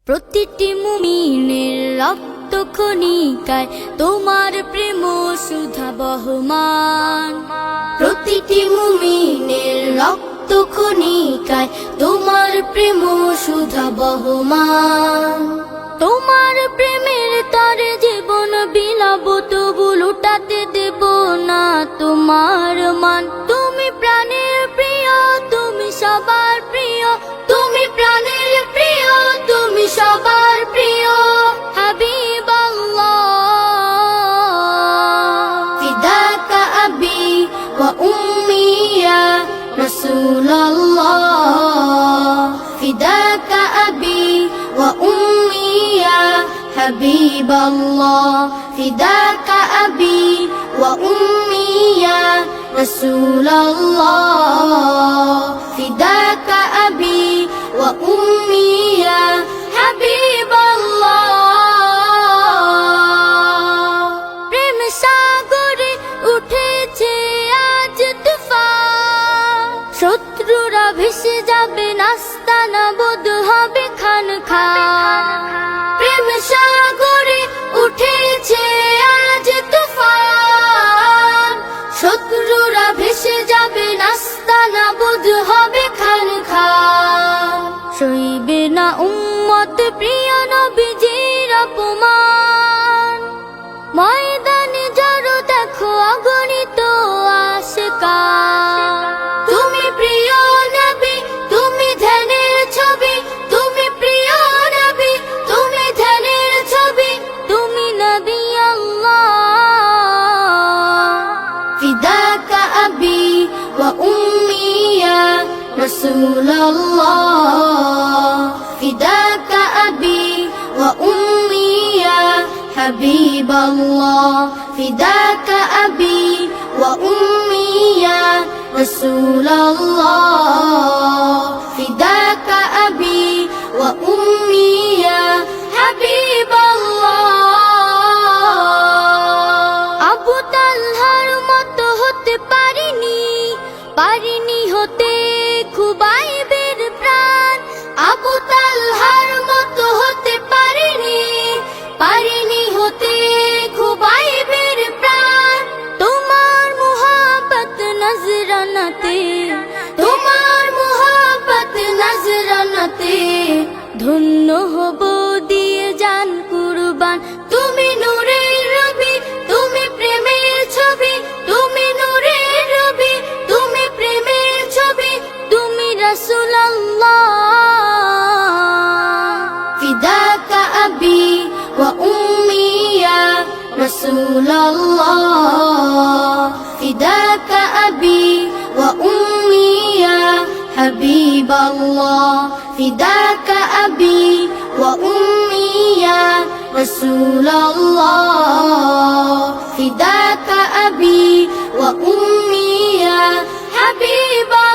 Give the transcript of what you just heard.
প্রতিটি মুমিনের রক্ত খনিকায় তোমার প্রেম সুধা বহমান। প্রতিটি মুমিনের রক্ত খনিকায় তোমার প্রেম সুধা বহমান। তোমার প্রেমের তরে জীবন বিলাবো, তবু লুটাতে দেব না তোমার মান। তুমি প্রাণের প্রিয়, তুমি সবার প্রিয়, তুমি প্রাণের প্রিয়, তুমি সবার প্রিয়। হাবিবাল্লাহ ফিদাকা আবি ওয়া উম্মি ইয়া রাসূলুল্লাহ, ফিদাকা আবি ওয়া উম্মি ইয়া হাবিবাল্লাহ, ফিদাকা আবি ওয়া উম্মি ইয়া রাসূলুল্লাহ, ফিদাকা আবি ওয়া উম্মি ইয়া হাবিবাল্লাহ। প্রেম সাগরে উঠেছে আজ তুফান, শত্রুরা ভেসে যাবে নাস্তানা বোধ হবে খান খান। প্রেম সাগরে উঠেছে আজ তুফান, শত্রুরা ভেসে যাবে নাস্তানা বোধ হবে খান খান। সইবে না উম্মত প্রিয় নবীজির অপমান, ময়দানে জড়ো দেখো অগণিত আশিকান। তুমি প্রিয় নবী, তুমি ধ্যানের ছবি, তুমি প্রিয় নবী, তুমি ধ্যানের ছবি, তুমি নবী আল্লাহ। ফিদাকা আবি ওয়া উম্মি ইয়া রাসূলুল্লাহ, ফিদাকা আবি ওয়া উম্মি ইয়া হাবিবাল্লাহ, ফিদাকা আবি ওয়া উম্মি ইয়া রাসূলুল্লাহ, ফিদাকা আবি ওয়া উম্মি ইয়া হাবিবাল্লাহ। আবু তালহার মতো হতে পারিনি, পারিনি হতে খুবাইবের প্রাণ। আবু তালহার মতো হতে পারিনি, পারিনি হতে খুবাইবের প্রাণ। তোমার মুহাব্বত নজরানাতে, তোমার মুহাব্বত নজরানাতে ধন্য হব দিয়ে জান কুরবান। তুমি নূরের রবি, তুমি প্রেমের ছবি, তুমি নূরের রবি, তুমি প্রেমের ছবি, তুমি রাসূলুল্লাহ। ফিদাকা আবি ওয়া উম্মি ইয়া রাসূলুল্লাহ, ফিদাকা আবি ওয়া উম্মি ইয়া হাবিবাল্লাহ, ফিদাকা আবি ওয়া উম্মি ইয়া রাসূলুল্লাহ, ফিদাকা আবি ওয়া উম্মি ইয়া হাবিবাল্লাহ।